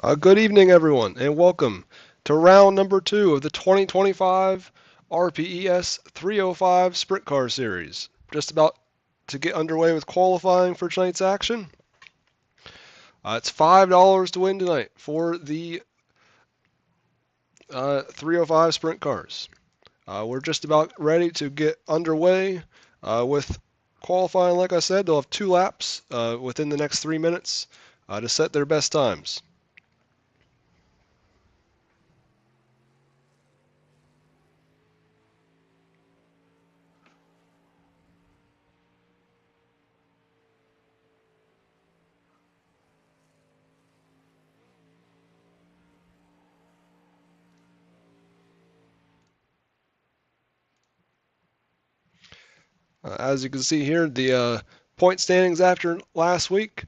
Good evening, everyone, and welcome to round number 2 of the 2025 RPES 305 Sprint Car Series. Just about to get underway with qualifying for tonight's action. It's $5 to win tonight for the 305 Sprint Cars. We're just about ready to get underway with qualifying. Like I said, they'll have 2 laps within the next 3 minutes to set their best times. As you can see here, the point standings after last week,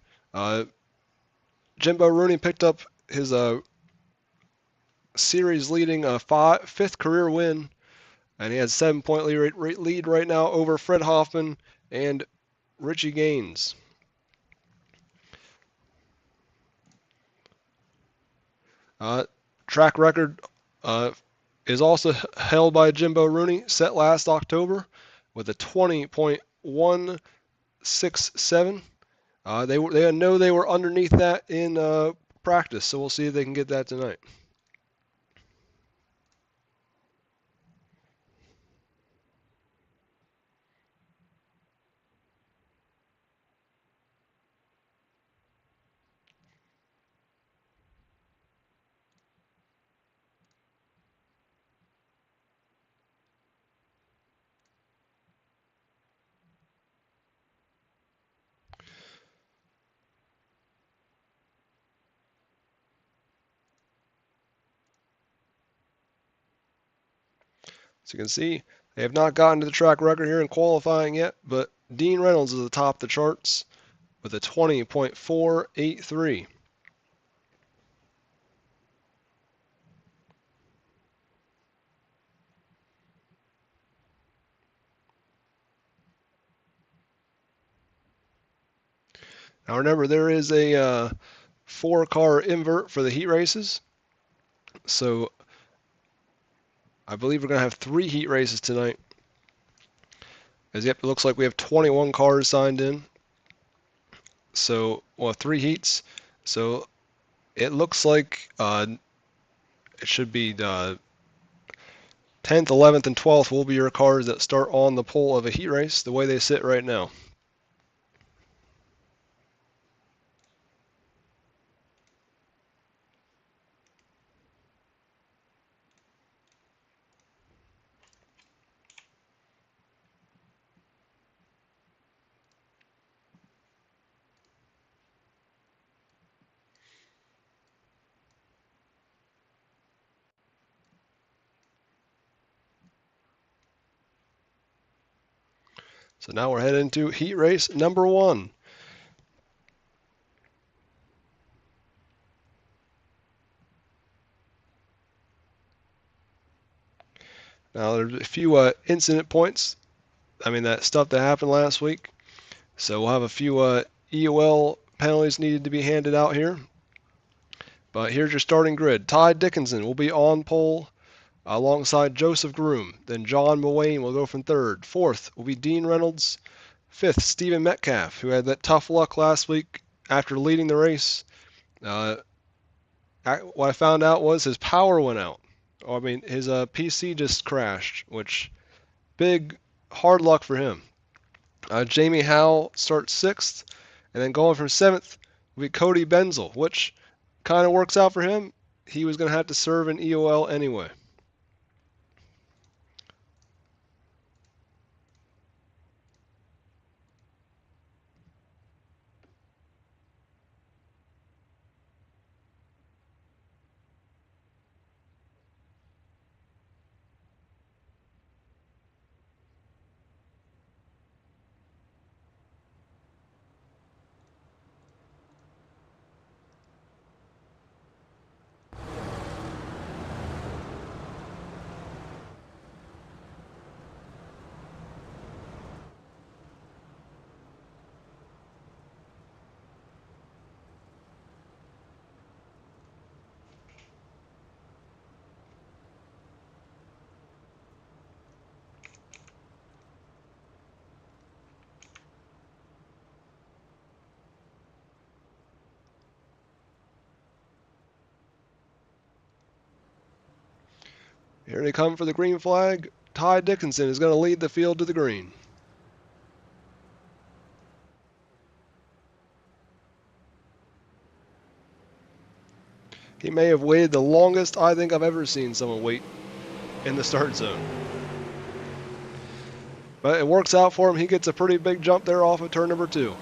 Jimbo Rooney picked up his series-leading 5th career win, and he has 7-point lead right now over Fred Hoffman and Richie Gaines. Track record is also held by Jimbo Rooney, set last October with a 20.167. They know they were underneath that in practice, so we'll see if they can get that tonight. As you can see, they have not gotten to the track record here in qualifying yet, but Dean Reynolds is atop the charts with a 20.483. Now remember, there is a 4-car invert for the heat races, so I believe we're going to have 3 heat races tonight. As yep, it looks like we have 21 cars signed in. So, well, 3 heats. So it looks like it should be 10th, 11th, and 12th will be your cars that start on the pole of a heat race, the way they sit right now. So now we're heading into heat race number 1. Now there's a few incident points. I mean, that stuff that happened last week. So we'll have a few EOL penalties needed to be handed out here. But here's your starting grid. Ty Dickinson will be on pole alongside Joseph Groom. Then John Mullane will go from 3rd. 4th will be Dean Reynolds. 5th, Stephen Metcalf, who had that tough luck last week after leading the race. What I found out was his power went out. I mean, his PC just crashed, which big hard luck for him. Jamie Howell starts 6th, and then going from 7th will be Cody Benzel, which kind of works out for him. He was going to have to serve an EOL anyway. Here they come for the green flag. Ty Dickinson is going to lead the field to the green. He may have waited the longest I think I've ever seen someone wait in the start zone. But it works out for him. He gets a pretty big jump there off of turn number 2.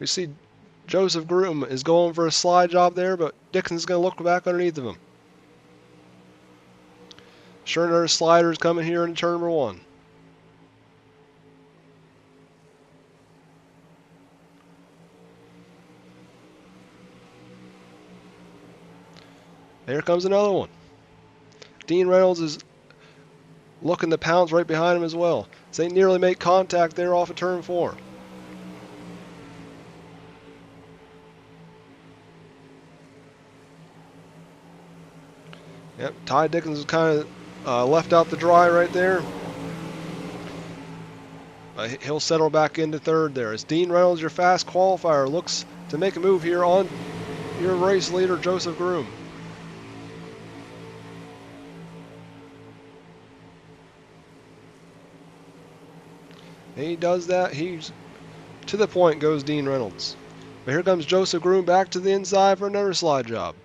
We see Joseph Groom is going for a slide job there, but Dixon's going to look back underneath of him. Sure enough, sliders coming here in turn number 1. There comes another one. Dean Reynolds is looking to pounce right behind him as well. So they nearly make contact there off of turn 4. Yep, Ty Dickens is kind of left out the dry right there. He'll settle back into third there. As Dean Reynolds, your fast qualifier, looks to make a move here on your race leader, Joseph Groom. And he does that. He's to the point goes Dean Reynolds. But here comes Joseph Groom back to the inside for another slide job.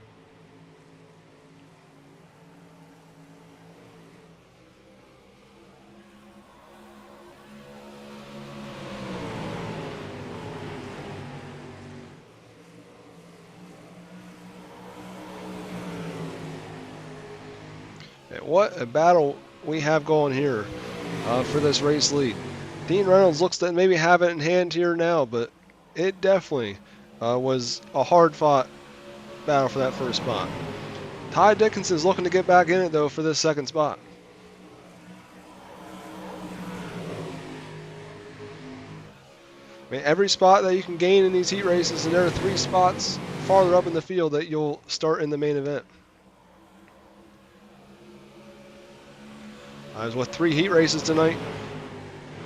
What a battle we have going here for this race lead. Dean Reynolds looks to maybe have it in hand here now, but it definitely was a hard-fought battle for that first spot. Ty Dickinson is looking to get back in it, though, for this second spot. I mean, every spot that you can gain in these heat races, and there are 3 spots farther up in the field that you'll start in the main event. As with 3 heat races tonight,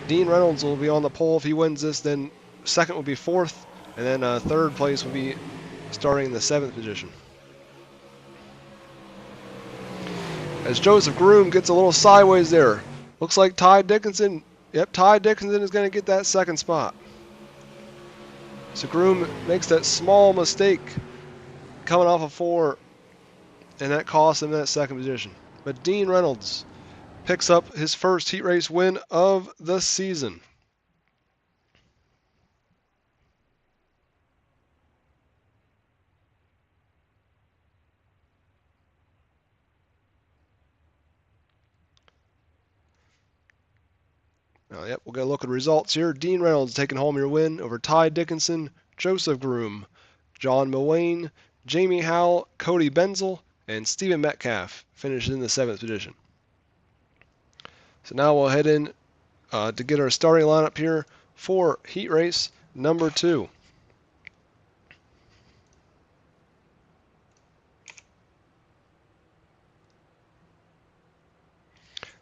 Dean Reynolds will be on the pole if he wins this. Then second will be 4th, and then third place will be starting in the 7th position. As Joseph Groom gets a little sideways there, looks like Ty Dickinson. Yep, Ty Dickinson is going to get that second spot. So Groom makes that small mistake coming off of 4, and that costs him that second position. But Dean Reynolds picks up his first heat race win of the season. Now, yep, we'll get a look at the results here. Dean Reynolds taking home your win over Ty Dickinson, Joseph Groom, John Mulwayne, Jamie Howell, Cody Benzel, and Stephen Metcalf finished in the 7th position. So now we'll head in to get our starting lineup here for heat race number 2.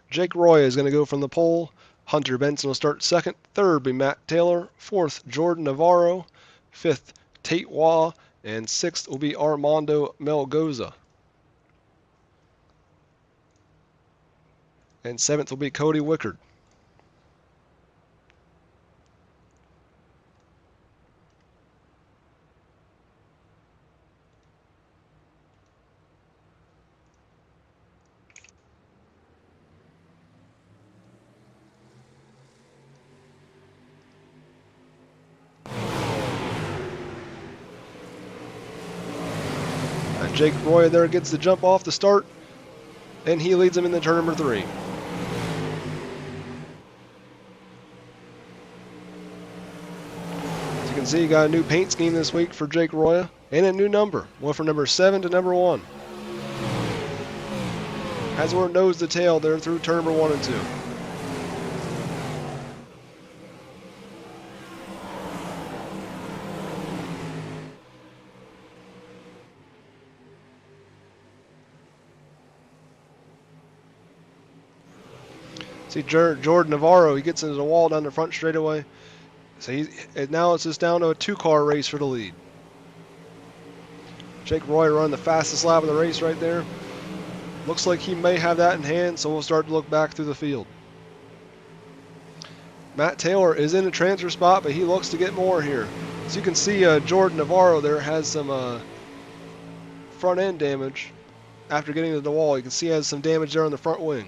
Jake Roy is going to go from the pole. Hunter Benson will start second. Third will be Matt Taylor. 4th, Jordan Navarro. 5th, Tate Waugh. And 6th will be Armando Melgoza. And 7th will be Cody Wickard. Jake Roy there gets the jump off the start, and he leads them in the turn number 3. As you can see, you got a new paint scheme this week for Jake Roy, and a new number. Went from number 7 to number 1. Has where nose to tail there through turn number 1 and 2. See Jordan Navarro, he gets into the wall down the front straightaway. So now it's just down to a 2-car race for the lead. Jake Roy running the fastest lap of the race right there. Looks like he may have that in hand, so we'll start to look back through the field. Matt Taylor is in a transfer spot, but he looks to get more here. So you can see Jordan Navarro there has some front end damage after getting to the wall. You can see he has some damage there on the front wing.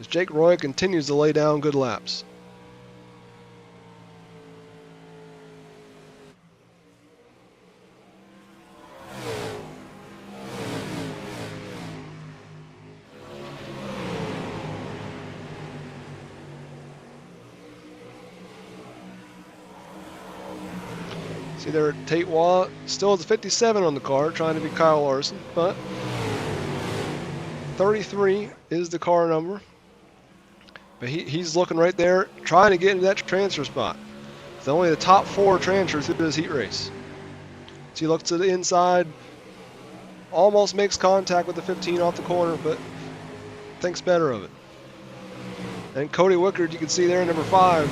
As Jake Roy continues to lay down good laps. See there, 𝐒𝐲 still has a 57 on the car, trying to be Kyle Larson, but 33 is the car number. But he's looking right there, trying to get into that transfer spot. It's only the top 4 transfers through this heat race. So he looks to the inside, almost makes contact with the 15 off the corner, but thinks better of it. And Cody Wickard, you can see there, number 5.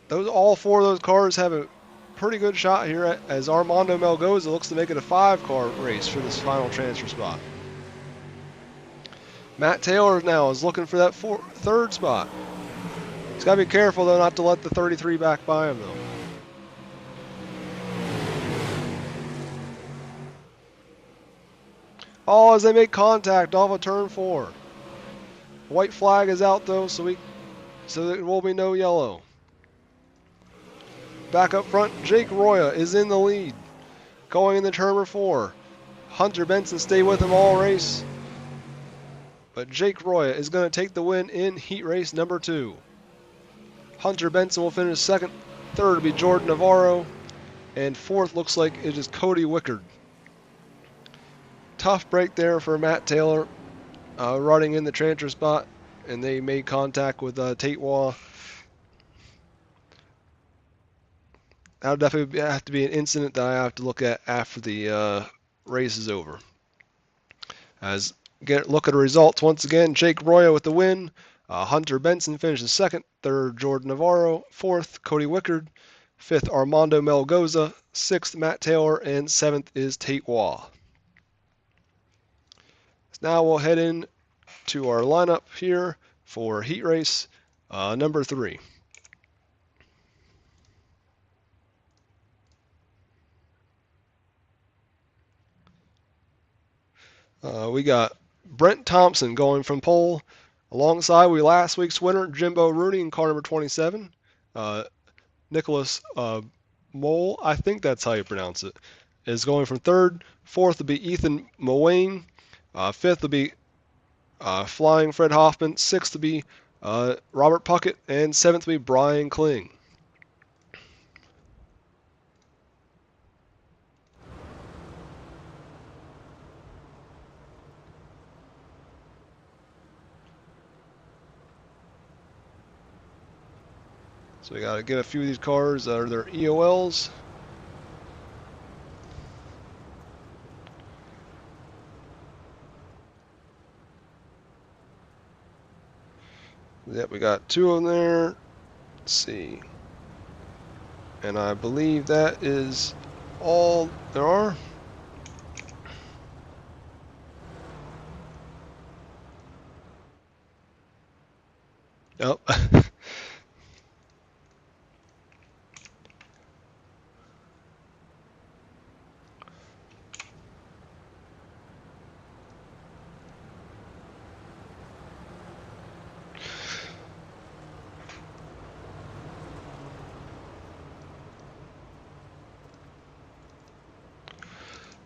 All 4 of those cars have a pretty good shot here as Armando Melgoza looks to make it a 5-car race for this final transfer spot. Matt Taylor now is looking for that 3rd spot. He's got to be careful, though, not to let the 33 back by him, though. Oh, as they make contact off of turn 4. White flag is out, though, so there will be no yellow. Back up front, Jake Roya is in the lead. Going in the turn 4. Hunter Benson stayed with him all race. But Jake Roya is going to take the win in heat race number 2. Hunter Benson will finish 2nd. 3rd will be Jordan Navarro. And 4th looks like it is Cody Wickard. Tough break there for Matt Taylor running in the transfer spot. And they made contact with 𝐒𝐲. That'll definitely have to be an incident that I have to look at after the race is over. Look at the results once again. Jake Roya with the win. Hunter Benson finishes 2nd. 3rd, Jordan Navarro. 4th, Cody Wickard. 5th, Armando Melgoza. 6th, Matt Taylor. And 7th is 𝐒𝐲. So now we'll head in to our lineup here for heat race number 3. We got Brent Thompson going from pole. Alongside last week's winner, Jimbo Rooney in car number 27. Nicholas Mole, I think that's how you pronounce it, is going from 3rd. 4th will be Ethan Mulwayne. 5th will be Flying Fred Hoffman. 6th will be Robert Puckett. And 7th will be Brian Kling. So we got to get a few of these cars that are their EOLs. Yep, we got 2 of them there. Let's see. And I believe that is all there are. Nope.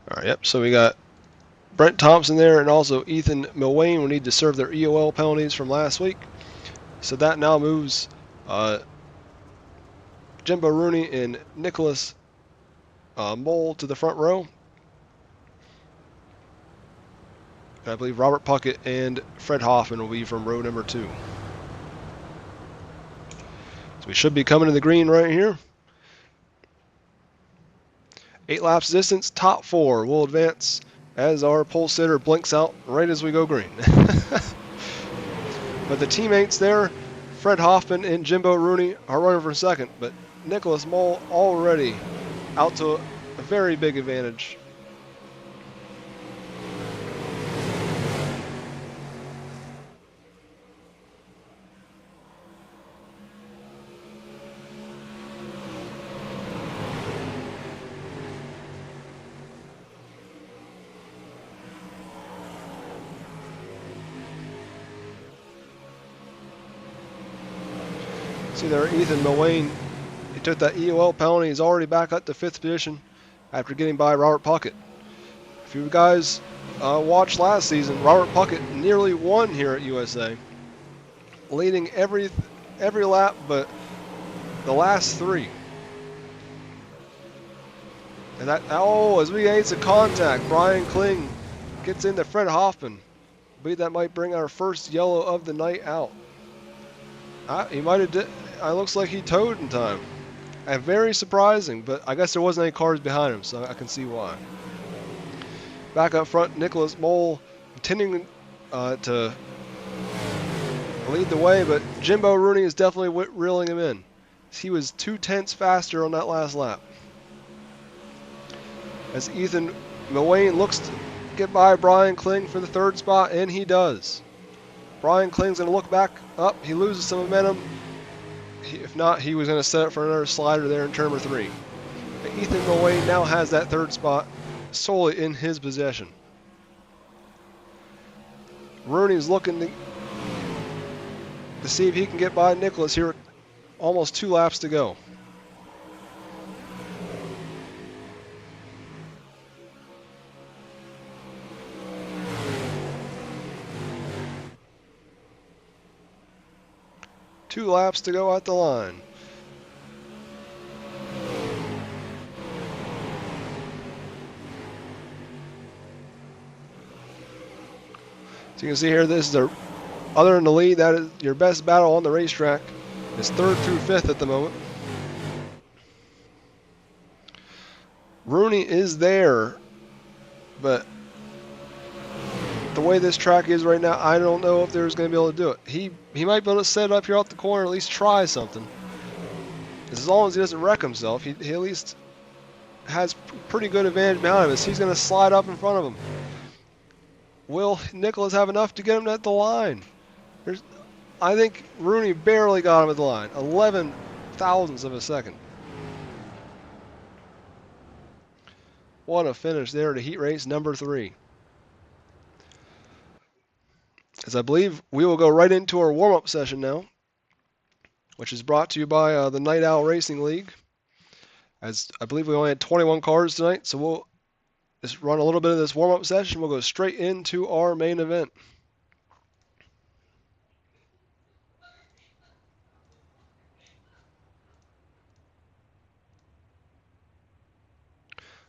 All right, yep, so we got Brent Thompson there and also Ethan Mulwayne will need to serve their EOL penalties from last week. So that now moves Jimbo Rooney and Nicholas Mole to the front row. And I believe Robert Puckett and Fred Hoffman will be from row number 2. So we should be coming to the green right here. 8 laps distance, top 4 will advance as our pole sitter blinks out right as we go green. But the teammates there, Fred Hoffman and Jimbo Rooney, are running for second, but Nicholas Mole already out to a very big advantage. See there, 𝐒𝐩𝐫𝐢𝐬, he took that EOL penalty. He's already back up to 5th position after getting by Robert Puckett. If you guys watched last season, Robert Puckett nearly won here at USA, leading every lap but the last 3. And as we get some contact, Brian Kling gets into Fred Hoffman. I believe that might bring our first yellow of the night out. He might have did. It looks like he towed in time. Very surprising, but I guess there wasn't any cars behind him, so I can see why. Back up front, Nicholas Mole continuing to lead the way, but Jimbo Rooney is definitely reeling him in. He was 2/10 faster on that last lap. As 𝐒𝐩𝐫𝐢𝐬 looks to get by Brian Kling for the 3rd spot, and he does. Brian Kling's going to look back up. He loses some momentum. If not, he was going to set up for another slider there in turn number 3. But 𝐒𝐩𝐫𝐽e now has that 3rd spot solely in his possession. Rooney's looking to see if he can get by Nicholas here. Almost 2 laps to go. Two laps to go at the line. So you can see here, this is other than the lead, that is your best battle on the racetrack. It's 3rd through 5th at the moment. Rooney is there, but the way this track is right now, I don't know if there's going to be able to do it. He might be able to set it up here off the corner, at least try something. As long as he doesn't wreck himself, he at least has pretty good advantage behind him. He's going to slide up in front of him. Will Nicholas have enough to get him at the line? I think Rooney barely got him at the line. 11 thousandths of a second. What a finish there to heat race number 3. As I believe we will go right into our warm-up session now, which is brought to you by the Night Owl Racing League. As I believe we only had 21 cars tonight, so we'll just run a little bit of this warm-up session. We'll go straight into our main event.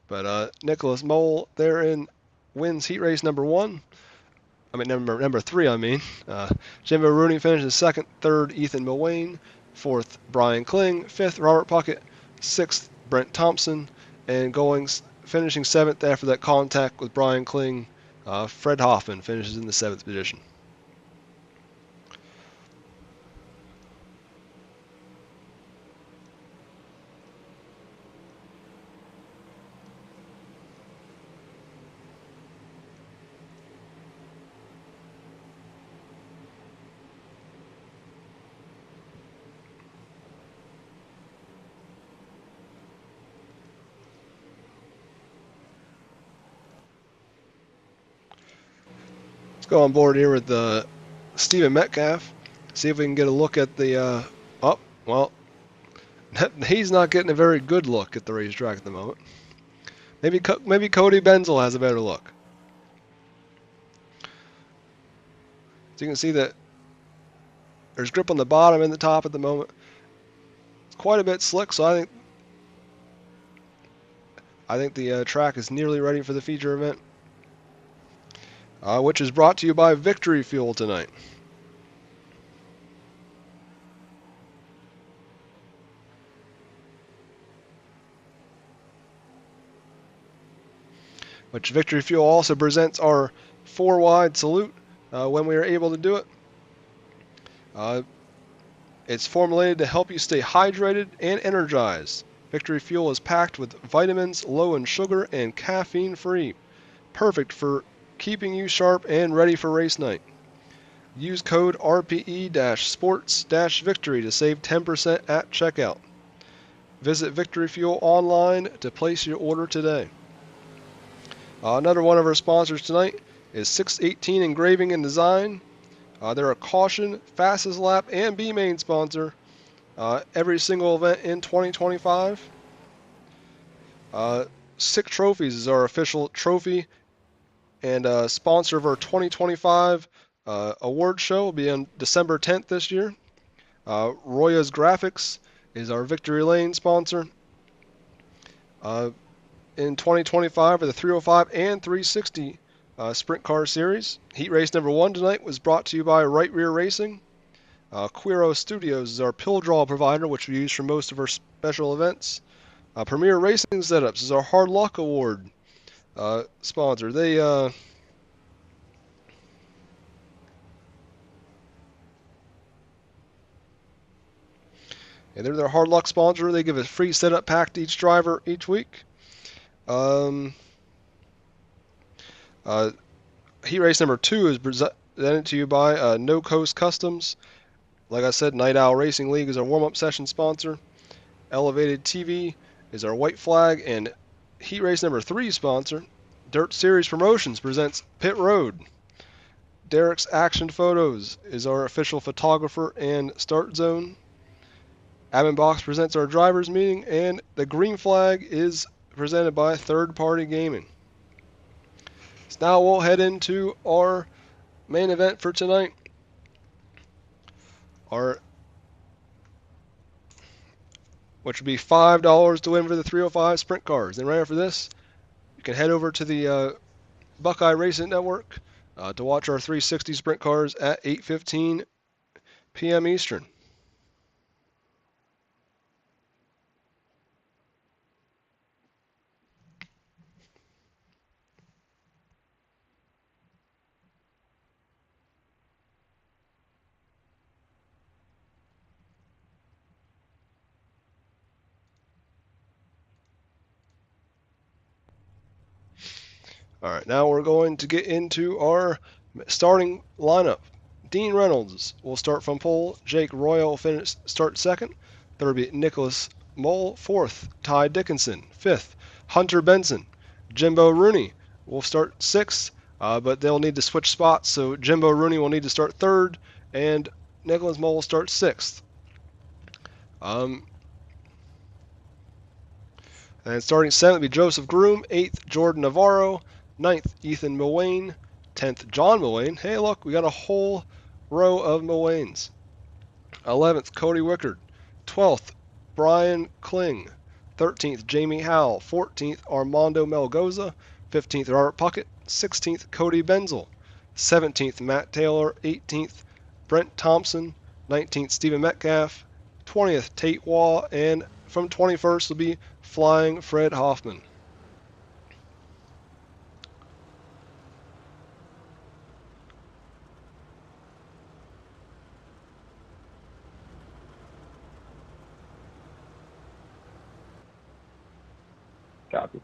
But Nicholas Mole there wins heat race number 1. I mean number 3. I mean, Jimbo Rooney finishes 2nd, 3rd 𝐒𝐩𝐫𝐽e, 4th Brian Kling, 5th Robert Puckett, 6th Brent Thompson, and finishing 7th after that contact with Brian Kling. Fred Hoffman finishes in the 7th position. Let's go on board here with Stephen Metcalf. See if we can get a look at the. Well, he's not getting a very good look at the racetrack at the moment. Maybe Cody Benzel has a better look. So you can see that there's grip on the bottom and the top at the moment. It's quite a bit slick, so I think the track is nearly ready for the feature event, which is brought to you by Victory Fuel tonight. which Victory Fuel also presents our 4-wide salute when we are able to do it. It's formulated to help you stay hydrated and energized. Victory Fuel is packed with vitamins low in sugar and caffeine-free, perfect for keeping you sharp and ready for race night. Use code RPE-sports-victory to save 10% at checkout. Visit Victory Fuel online to place your order today. Another one of our sponsors tonight is 618 Engraving and Design. They're a Caution, Fastest Lap, and B-Main sponsor every single event in 2025. Sick Trophies is our official trophy and sponsor of our 2025 award show. Will be on December 10th this year. Roya's Graphics is our Victory Lane sponsor. In 2025 for the 305 and 360 Sprint Car Series. Heat race number 1 tonight was brought to you by Right Rear Racing. 𝐒𝐻 Studios is our pill draw provider, which we use for most of our special events. Premier Racing Setups is our Hard Luck Award sponsor. They're their Hard Luck sponsor. They give a free setup pack to each driver each week. Heat race number 2 is presented to you by No Coast Customs. Like I said, Night Owl Racing League is our warm-up session sponsor. Elevated TV is our white flag, and heat race number 3 sponsor, Dirt Series Promotions, presents Pit Road. Derek's Action Photos is our official photographer and start zone. Admin Box presents our drivers meeting, and the green flag is presented by Third Party Gaming. So now we'll head into our main event for tonight. Which would be $5 to win for the 305 Sprint Cars. And right after this, you can head over to the Buckeye Racing Network to watch our 360 Sprint Cars at 8:15 p.m. Eastern. All right, now we're going to get into our starting lineup. Dean Reynolds will start from pole. Jake Royal will start second. Third will be Nicholas Mole. Fourth, Ty Dickinson. Fifth, Hunter Benson. Jimbo Rooney will start sixth, but they'll need to switch spots, so Jimbo Rooney will need to start third, and Nicholas Mole will start sixth. And starting seventh will be Joseph Groom. Eighth, Jordan Navarro. Ninth, Ethan Mulwayne. 10th, John Mulwayne. Hey, look, we got a whole row of Mulwaynes. 11th, Cody Wickard. 12th, Brian Kling. 13th, Jamie Howell. 14th, Armando Melgoza. 15th, Robert Puckett. 16th, Cody Benzel. 17th, Matt Taylor. 18th, Brent Thompson. 19th, Stephen Metcalf. 20th, Tate Waugh. And from 21st will be Flying Fred Hoffman. Copy.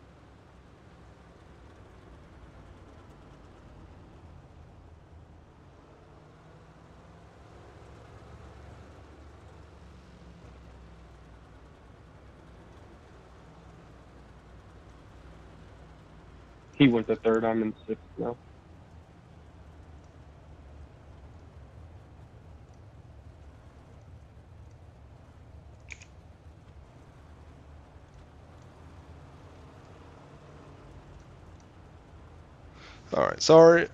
He went to third. I'm in sixth now. All right, sorry.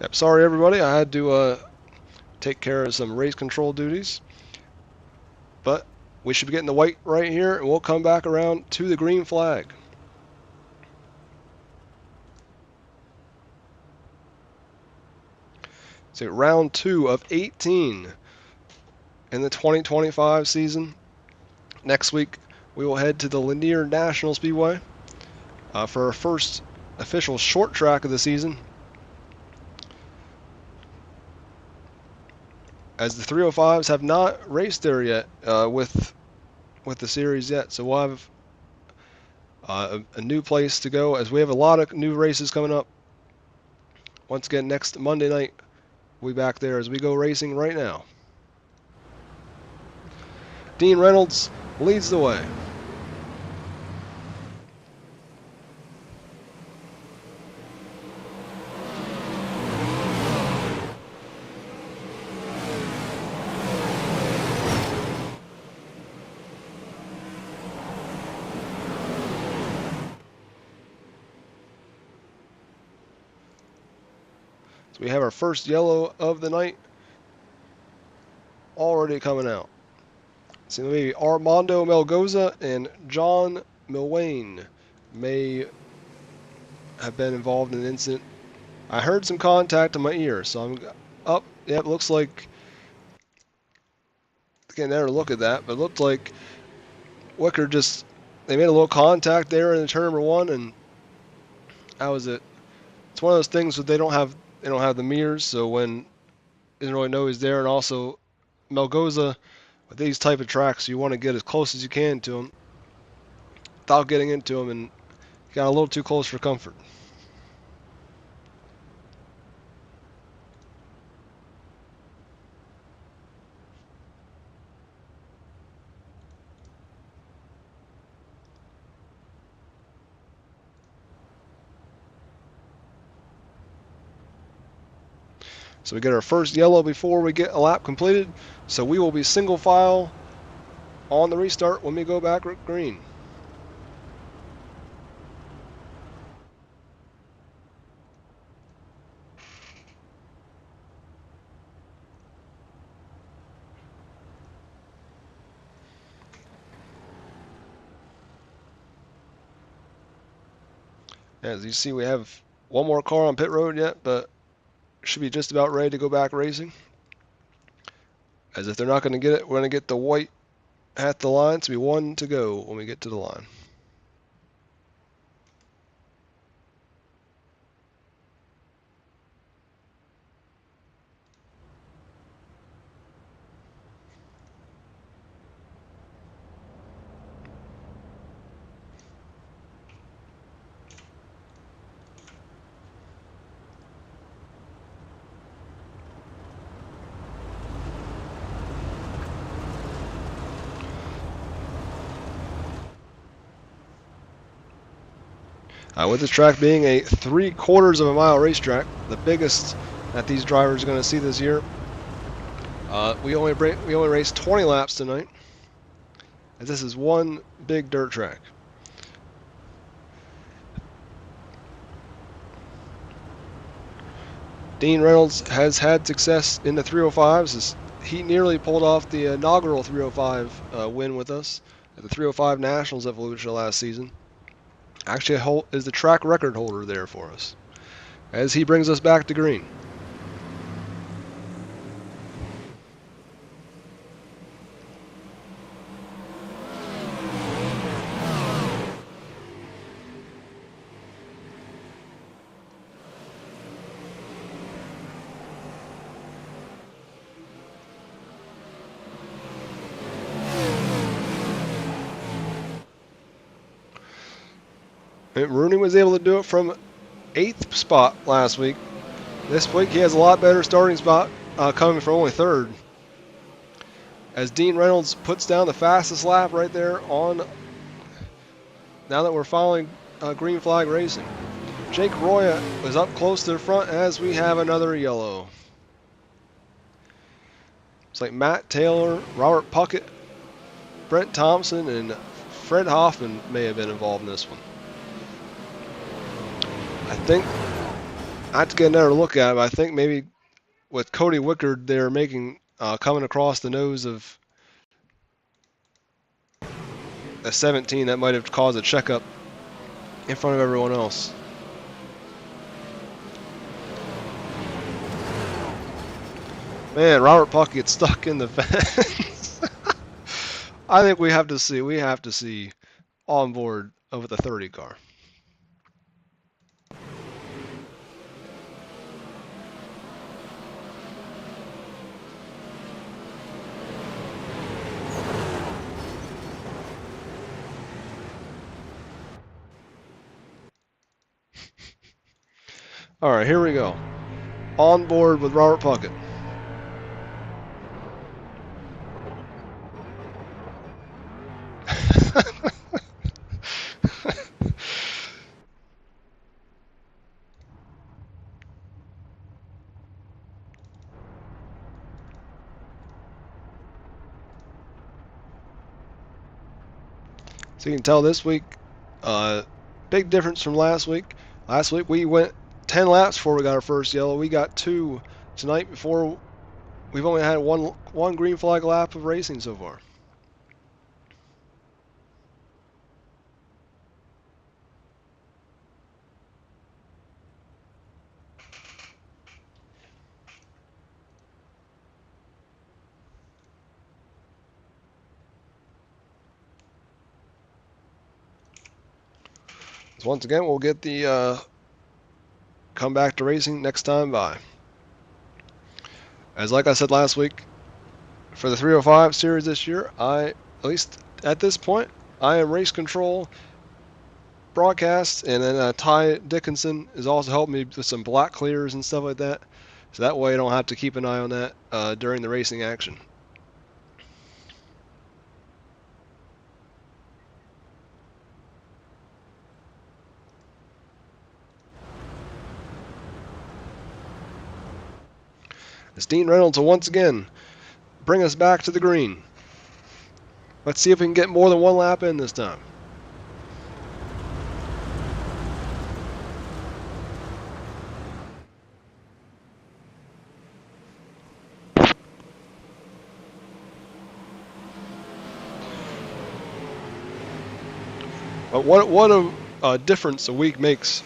Yep, sorry everybody. I had to take care of some race control duties. But we should be getting the white right here, and we'll come back around to the green flag. So round 2 of 18 in the 2025 season. Next week, we will head to the Lanier National Speedway. for our first official short track of the season, as the 305s have not raced there yet with the series yet. So we'll have a new place to go, as we have a lot of new races coming up. Once again, next Monday night, we'll be back there as we go racing right now. Dean Reynolds leads the way. So we have our first yellow of the night already coming out. So maybe Armando Melgoza and John Milwane may have been involved in an incident. I heard some contact in my ear, so I'm up. Yep, looks like, can't never look at that, but it looked like Wicker they made a little contact there in turn number one, and that was it. It's one of those things that they don't have the mirrors, so when you didn't really know he's there. And also Melgoza, with these type of tracks, you want to get as close as you can to him without getting into him, and got a little too close for comfort. So we get our first yellow before we get a lap completed. So we will be single file on the restart when we go back green. As you see, we have one more car on pit road yet, but should be just about ready to go back racing. As if they're not going to get it, we're going to get the white at the line. So be one to go when we get to the line. With this track being a 3/4 of a mile racetrack, the biggest that these drivers are going to see this year, we only raced 20 laps tonight, as this is one big dirt track. Dean Reynolds has had success in the 305s, as he nearly pulled off the inaugural 305 win with us at the 305 Nationals at Volusia last season. Actually is the track record holder there for us, as he brings us back to green. Rooney was able to do it from 8th spot last week. This week he has a lot better starting spot, coming from only 3rd. As Dean Reynolds puts down the fastest lap right there on, now that we're following green flag racing. Jake Roya is up close to the front as we have another yellow. It's like Matt Taylor, Robert Puckett, Brent Thompson, and Fred Hoffman may have been involved in this one. I think, I have to get another look at it, but I think maybe with Cody Wickard, they're making, coming across the nose of a 17, that might have caused a checkup in front of everyone else. Man, Robert Puckett gets stuck in the fence. I think we have to see on board over the 30 car. All right, here we go. On board with Robert Puckett. So you can tell this week, big difference from last week. Last week we went 10 laps before we got our first yellow. We got 2 tonight before. We've only had one green flag lap of racing so far. So once again, we'll get the come back to racing next time by. As like I said last week, for the 305 series this year, at least at this point, I am race control broadcast, and then Ty Dickinson is also helping me with some black clears and stuff like that. So that way I don't have to keep an eye on that during the racing action. As Dean Reynolds will once again bring us back to the green. Let's see if we can get more than one lap in this time. But what a difference a week makes.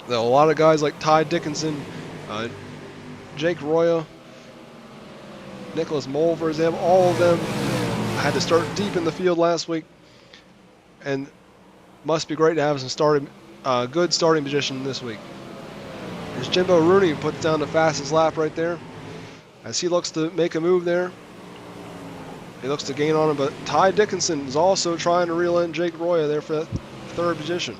A lot of guys like Ty Dickinson, Jake Roya, Nicholas Mole, for example, all of them had to start deep in the field last week, and must be great to have some good starting position this week. As Jimbo Rooney puts down the fastest lap right there, as he looks to make a move there. He looks to gain on him, but Ty Dickinson is also trying to reel in Jake Roya there for that third position.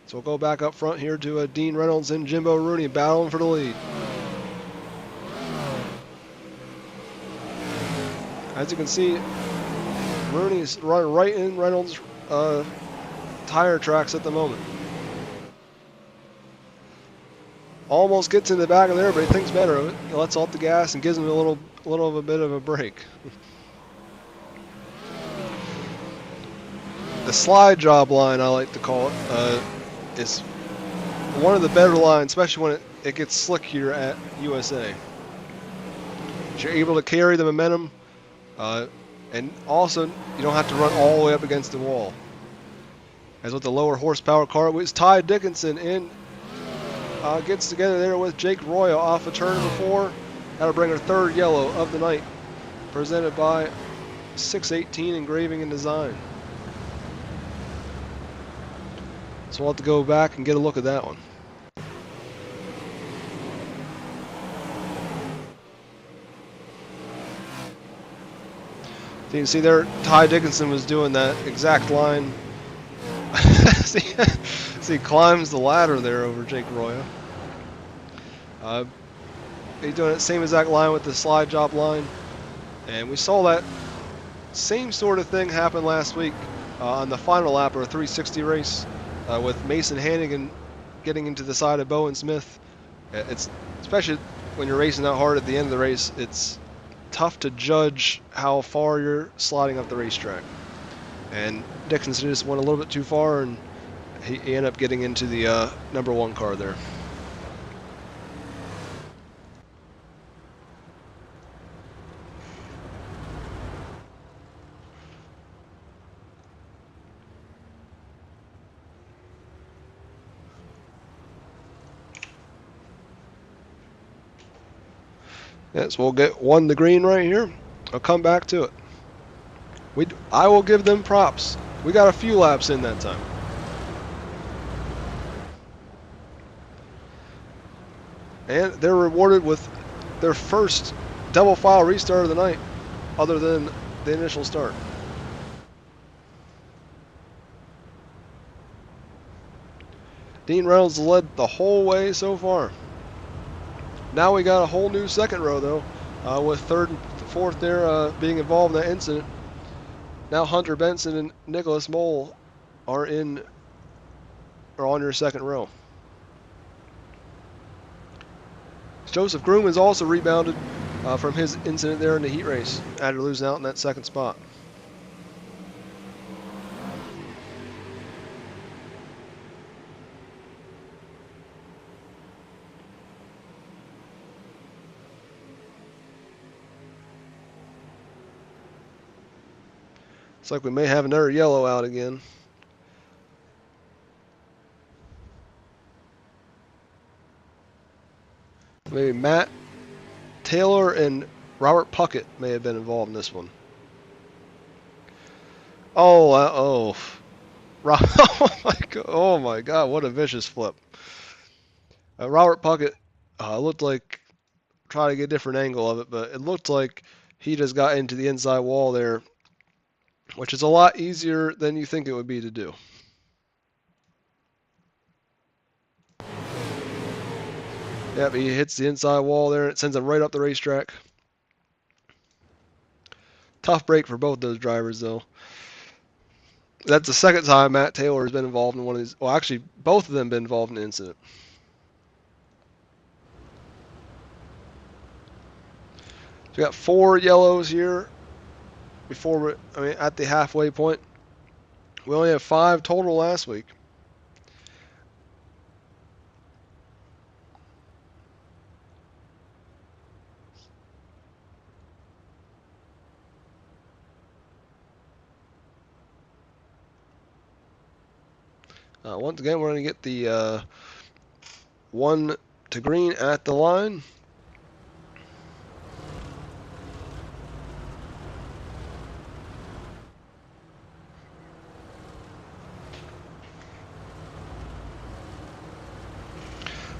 So we'll go back up front here to Dean Reynolds and Jimbo Rooney battling for the lead. As you can see, Rooney's running right in Reynolds' tire tracks at the moment. Almost gets in the back of there, but he thinks better of it. He lets off the gas and gives him a little of a bit of a break. The slide job line, I like to call it, is one of the better lines, especially when it gets slick here at USA. You're able to carry the momentum, and also you don't have to run all the way up against the wall. As with the lower horsepower car, with Ty Dickinson in, gets together there with Jake Roya off a turn before. That'll bring her third yellow of the night, presented by 618 Engraving and Design. So we'll have to go back and get a look at that one. So you can see there, Ty Dickinson was doing that exact line. see, he climbs the ladder there over Jake Roya. He's doing that same exact line with the slide job line. And we saw that same sort of thing happen last week on the final lap of a 360 race. With Mason Hannigan getting into the side of Bowen Smith. It's especially when you're racing that hard at the end of the race, it's tough to judge how far you're sliding up the racetrack. And Dickinson just went a little bit too far, and he ended up getting into the number 1 car there. Yes, we'll get 1 to green right here. I'll come back to it. I will give them props. We got a few laps in that time. And they're rewarded with their first double file restart of the night, other than the initial start. Dean Reynolds led the whole way so far. Now we got a whole new second row though, with third and fourth there being involved in that incident. Now Hunter Benson and Nicholas Mole are on your second row. Joseph Groom has also rebounded from his incident there in the heat race after losing out in that second spot. Looks like we may have another yellow out again. Maybe Matt Taylor and Robert Puckett may have been involved in this one. Oh oh my God, what a vicious flip. Robert Puckett looked like, try to get a different angle of it, but it looked like he just got into the inside wall there, which is a lot easier than you think it would be to do. Yep, he hits the inside wall there, and it sends him right up the racetrack. Tough break for both those drivers, though. That's the second time Matt Taylor has been involved in one of these. Well, actually, both of them have been involved in an incident. So we got 4 yellows here at the halfway point. We only have 5 total last week. Once again, we're going to get the 1 to green at the line.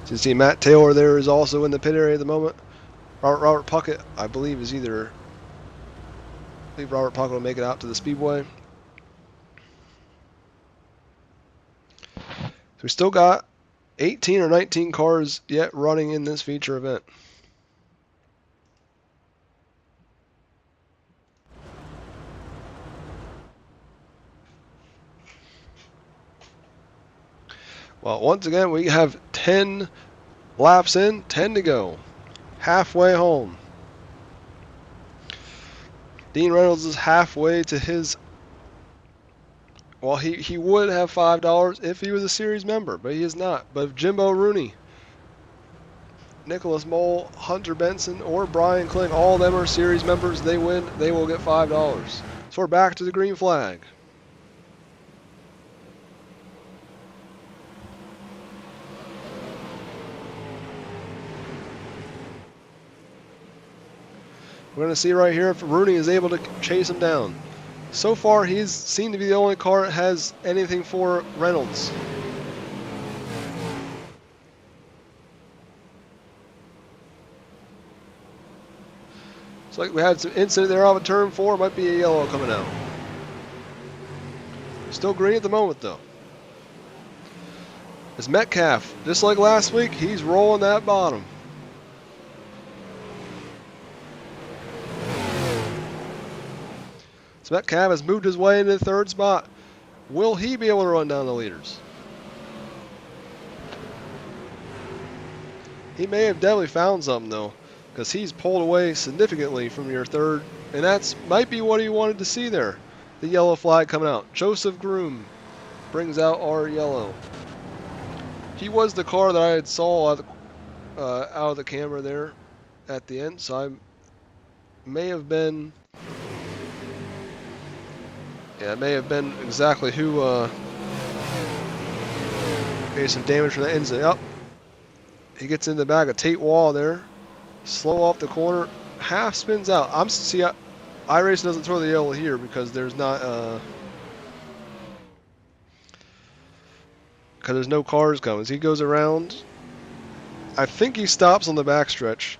So you see Matt Taylor there is also in the pit area at the moment. Robert Puckett, I believe, Robert Puckett will make it out to the speedway. So we still got 18 or 19 cars yet running in this feature event. Well, once again, we have 10 laps in, 10 to go. Halfway home. Dean Reynolds is halfway to his... Well, he would have $5 if he was a series member, but he is not. But if Jimbo Rooney, Nicholas Mole, Hunter Benson, or Brian Kling, all of them are series members, they win, they will get $5. So we're back to the green flag. We're going to see right here if Rooney is able to chase him down. So far, he's seemed to be the only car that has anything for Reynolds. Looks like we had some incident there off of turn 4. Might be a yellow coming out. Still green at the moment, though. It's Metcalf. Just like last week, he's rolling that bottom. So Metcalf has moved his way into the 3rd spot. Will he be able to run down the leaders? He may have definitely found something, though, because he's pulled away significantly from your 3rd, and that's might be what he wanted to see there. The yellow flag coming out. Joseph Groom brings out our yellow. He was the car that I had saw out of the camera there at the end, so I may have been... Yeah, it may have been exactly who made some damage from that incident. Up, he gets in the back of Tate Wall there, slow off the corner, half spins out. iRacing doesn't throw the yellow here because there's not because there's no cars coming. As he goes around, I think he stops on the backstretch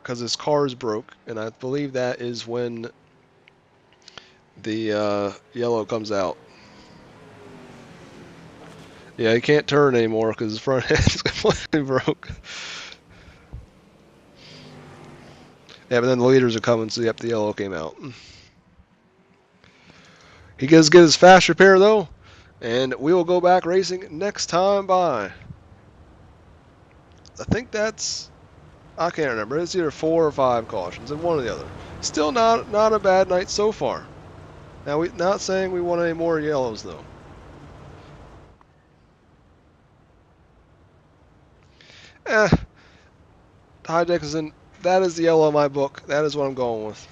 because his car is broke, and I believe that is when the yellow comes out. Yeah, he can't turn anymore because his front end is completely broke. Yeah, but then the leaders are coming, so yep, the yellow came out. He does get his fast repair though, and we will go back racing next time by. I think that's, I can't remember. It's either 4 or 5 cautions, and one or the other. Still not a bad night so far. Now, we not saying we want any more yellows though. High Dickinson, that is the yellow in my book. That is what I'm going with.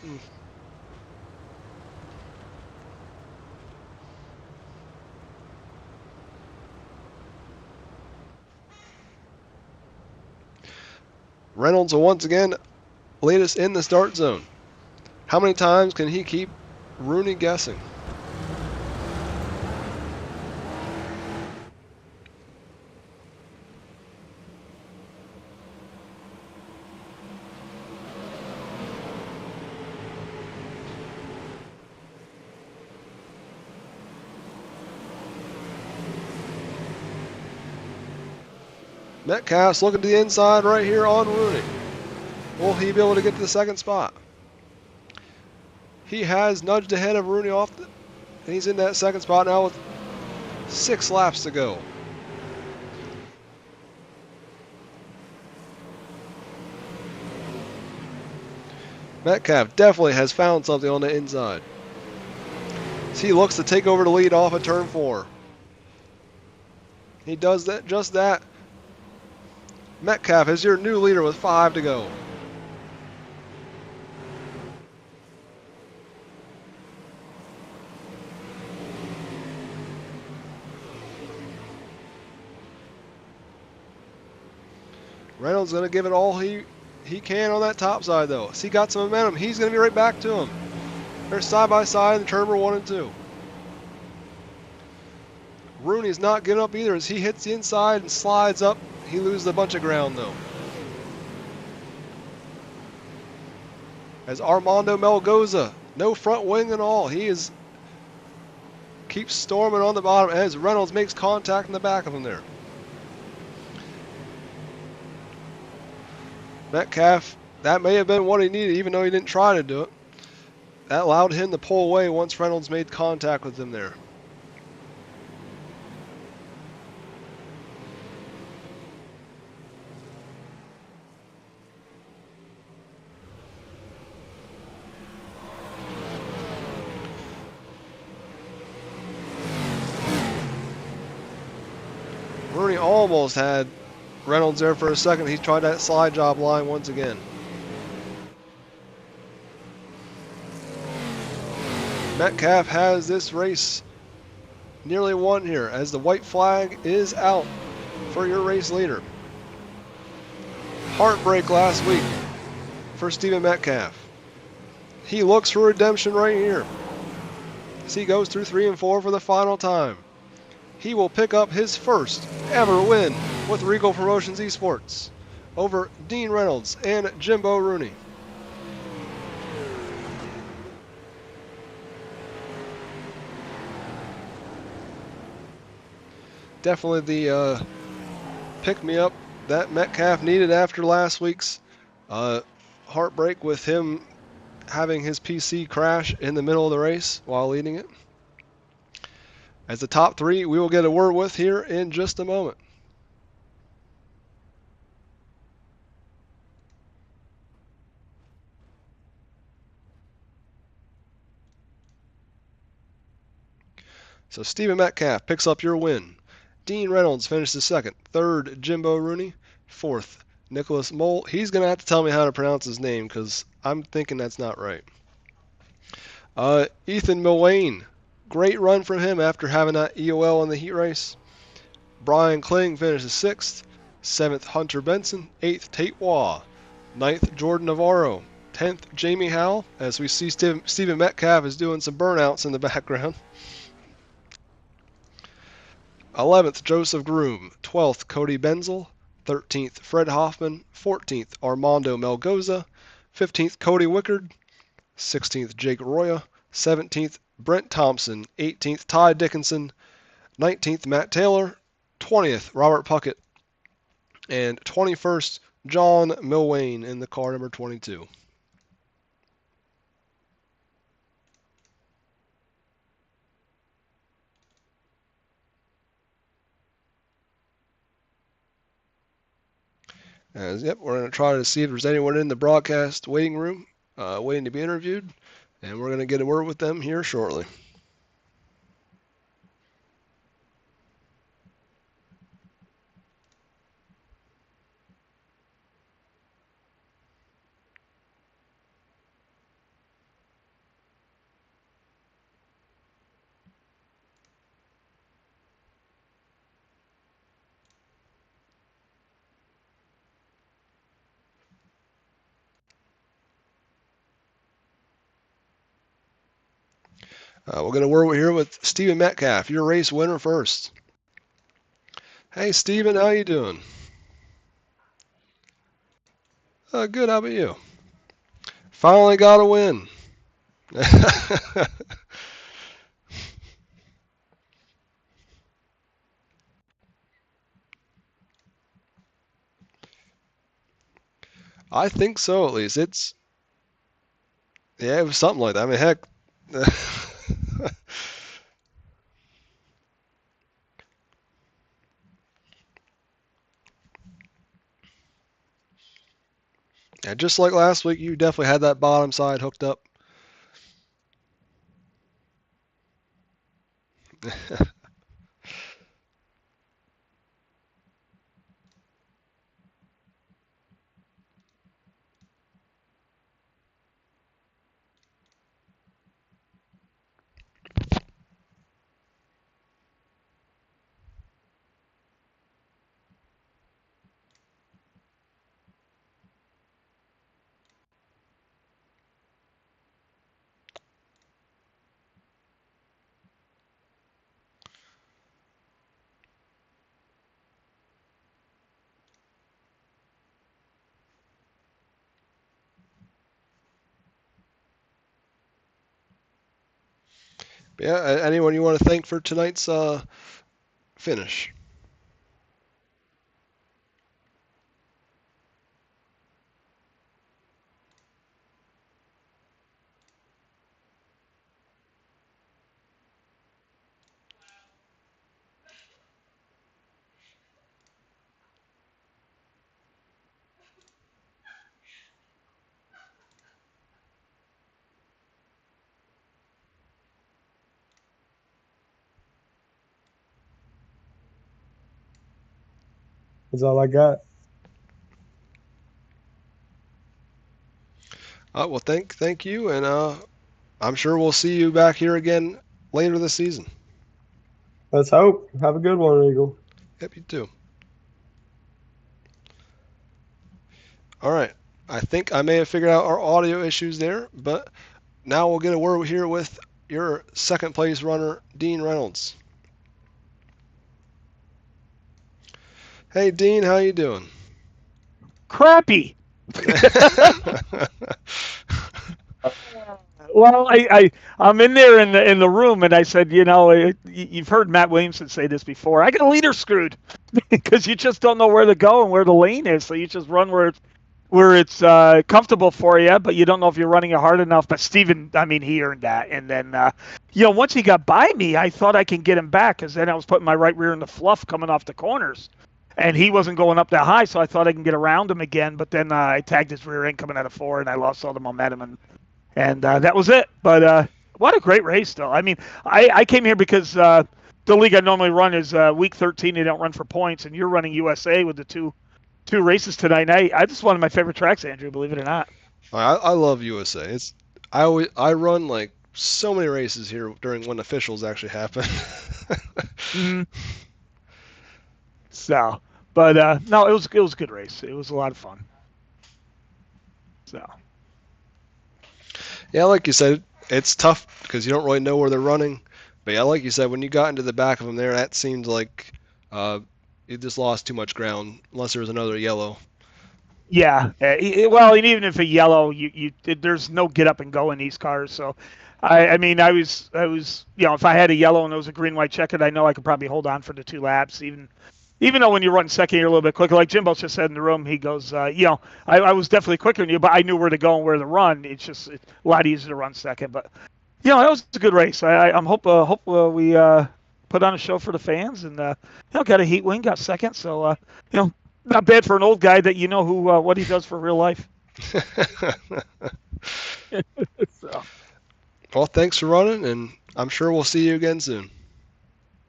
Reynolds will once again lead us in the start zone. How many times can he keep Rooney guessing? Metcalf's looking to the inside right here on Rooney. Will he be able to get to the second spot? He has nudged ahead of Rooney and he's in that second spot now with 6 laps to go. Metcalf definitely has found something on the inside. As he looks to take over the lead off of turn 4. He does that, just that. Metcalf is your new leader with 5 to go. Reynolds going to give it all he can on that top side though. As he got some momentum, he's going to be right back to him. They're side by side in turn number 1 and 2. Rooney's not giving up either as he hits the inside and slides up. He loses a bunch of ground though. As Armando Melgoza, no front wing at all. He keeps storming on the bottom as Reynolds makes contact in the back of him there. Metcalf, that may have been what he needed even though he didn't try to do it. That allowed him to pull away once Reynolds made contact with him there. Rooney almost had Reynolds there for a second. He tried that slide job line once again. Metcalf has this race nearly won here as the white flag is out for your race leader. Heartbreak last week for Stephen Metcalf. He looks for redemption right here as he goes through 3 and 4 for the final time. He will pick up his first ever win with Reigel Promotions Esports over Dean Reynolds and Jimbo Rooney. Definitely the pick-me-up that Metcalf needed after last week's heartbreak with him having his PC crash in the middle of the race while leading it. As the top 3, we will get a word with here in just a moment. So Stephen Metcalf picks up your win. Dean Reynolds finishes second. Third, Jimbo Rooney. Fourth, Nicholas Mole. He's going to have to tell me how to pronounce his name because I'm thinking that's not right. Ethan Milwane. Great run from him after having that EOL in the heat race. Brian Kling finishes 6th. 7th, Hunter Benson. 8th, Tate Waugh. 9th, Jordan Navarro. 10th, Jamie Howell, as we see Stephen Metcalf is doing some burnouts in the background. 11th, Joseph Groom. 12th, Cody Benzel. 13th, Fred Hoffman. 14th, Armando Melgoza. 15th, Cody Wickard. 16th, Jake Roya. 17th, Brent Thompson. 18th, Ty Dickinson. 19th, Matt Taylor. 20th, Robert Puckett. And 21st, John Milwain in the car number 22. Yep, we're going to try to see if there's anyone in the broadcast waiting room waiting to be interviewed, and we're going to get a word with them here shortly. We're going to word here with Stephen Metcalf, your race winner first. Hey, Stephen, how you doing? Good. How about you? Finally got a win. I think so, at least. Yeah, it was something like that. I mean, heck. Yeah, just like last week, you definitely had that bottom side hooked up. Yeah, anyone you want to thank for tonight's finish? That's all I got. Well, thank you, and I'm sure we'll see you back here again later this season. Let's hope. Have a good one, Reigel. Yep, you too. All right. I think I may have figured out our audio issues there, but now we'll get a word here with your second place runner, Dean Reynolds. Hey, Dean, how you doing? Crappy. Well, I'm in there in the room, and I said, you've heard Matt Williamson say this before. I got a leader screwed because you just don't know where to go and where the lane is, so you just run where it's comfortable for you, but you don't know if you're running it hard enough. But Steven, I mean, he earned that, and then once he got by me, I thought I can get him back because then I was putting my right rear in the fluff coming off the corners. And he wasn't going up that high, so I thought I can get around him again. But then I tagged his rear end coming out of 4, and I lost all the momentum, and that was it. But what a great race, though. I mean, I came here because the league I normally run is week 13. They don't run for points, and you're running USA with the two races tonight. I just one of my favorite tracks, Andrew. Believe it or not. I love USA. I run like so many races here during when officials actually happen. Mm-hmm. So, but no, it was a good race. It was a lot of fun. So. Yeah, like you said, it's tough because you don't really know where they're running. But yeah, like you said, when you got into the back of them there, that seemed like you just lost too much ground unless there was another yellow. Yeah. Well, and even if a yellow, there's no get up and go in these cars. So, I mean, I was, if I had a yellow and it was a green white checkered, I know I could probably hold on for the 2 laps, even though when you run second, you're a little bit quicker. Like Jimbo just said in the room, he goes, I was definitely quicker than you, but I knew where to go and where to run. It's just a lot easier to run second. But that was a good race. I'm hope we put on a show for the fans, and got a heat win, got second. So not bad for an old guy that who what he does for real life. So. Well, thanks for running, and I'm sure we'll see you again soon.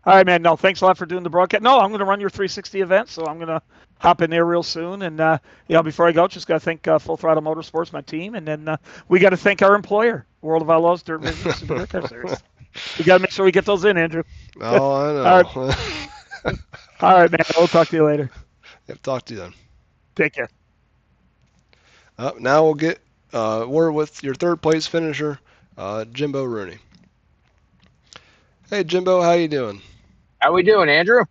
All right, man. No, thanks a lot for doing the broadcast. No, I'm going to run your 360 event, so I'm going to hop in there real soon. And before I go, just got to thank Full Throttle Motorsports, my team, and then we got to thank our employer, World of Outlaws Dirt Vision Super Dirt Car Series. We got to make sure we get those in, Andrew. Oh, I know. All right, man. We'll talk to you later. Yep, talk to you then. Take care. Now we'll get word with your third place finisher, Jimbo Rooney. Hey, Jimbo, how you doing? How we doing, Andrew?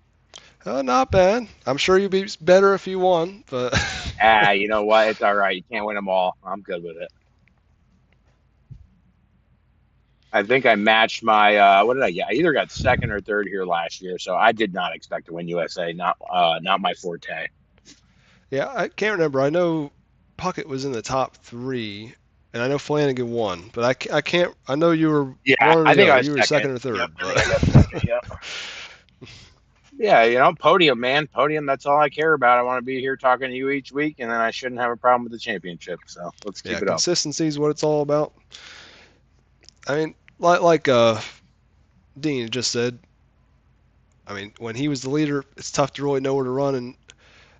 Not bad. I'm sure you'd be better if you won, but you know what? It's all right. You can't win them all. I'm good with it. I think I matched my what did I get? I either got second or third here last year, so I did not expect to win USA. Not my forte. Yeah, I can't remember. I know Puckett was in the top 3, and I know Flanagan won, but I can't. I know you were. I think I was second or third. Yep, yep. Yeah, podium, man. Podium, that's all I care about. I want to be here talking to you each week, and then I shouldn't have a problem with the championship. So let's keep it up. Consistency is what it's all about. I mean, like Dean just said, I mean, when he was the leader, it's tough to really know where to run, and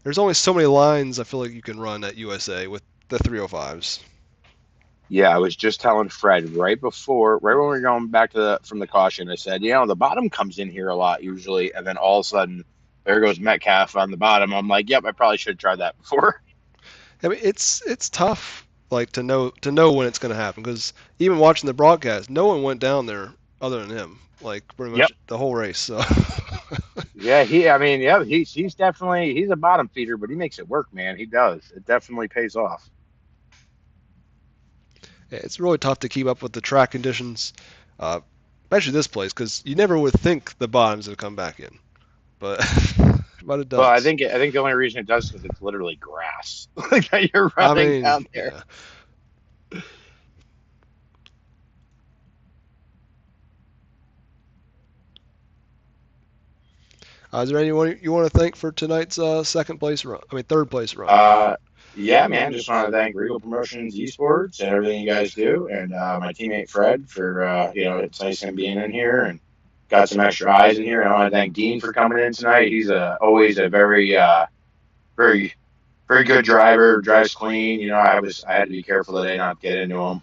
there's only so many lines I feel like you can run at USA with the 305s. Yeah, I was just telling Fred right when we were going back from the caution, I said, the bottom comes in here a lot usually, and then all of a sudden there goes Metcalf on the bottom. I'm like, yep, I probably should have tried that before. I mean, it's tough to know when it's going to happen, because even watching the broadcast, no one went down there other than him, like pretty much the whole race. So yeah, he's definitely he's a bottom feeder, but he makes it work, man. He does. It definitely pays off. It's really tough to keep up with the track conditions, especially this place, because you never would think the bottoms would come back in, but it does. Well, I think the only reason it does is because it's literally grass that you're running down there. Yeah. Is there anyone you want to thank for tonight's third place run? Yeah, man. Just want to thank Reigel Promotions Esports and everything you guys do, and my teammate Fred for it's nice him being in here and got some extra eyes in here. And I want to thank Dean for coming in tonight. He's always a very very very good driver. Drives clean. I had to be careful today not to get into him.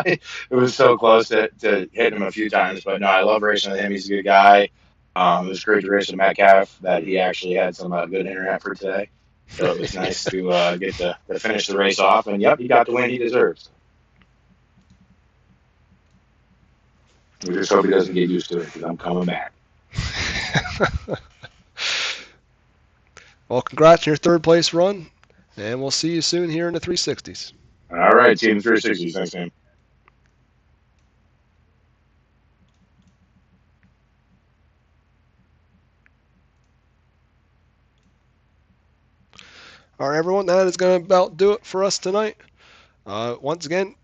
It was so close to hitting him a few times, but no, I love racing with him. He's a good guy. It was great to race with Metcalf. That he actually had some good internet for today. So it was nice to get to finish the race off. And, yep, he got the win he deserves. We just hope he doesn't get used to it, because I'm coming back. Well, congrats on your third place run, and we'll see you soon here in the 360s. All right, Team 360s. Thanks, man. All right, everyone, that is going to about do it for us tonight. Once again,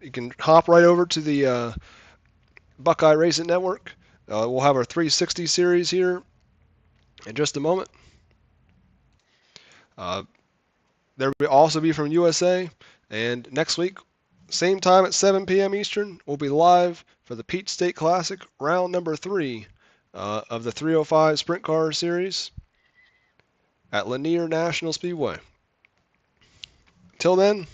you can hop right over to the Buckeye Racing Network. We'll have our 360 series here in just a moment. There will also be from USA, and next week, same time at 7 p.m. Eastern, we'll be live for the Peach State Classic, round number 3 of the 305 Sprint Car Series at Lanier National Speedway. Till then,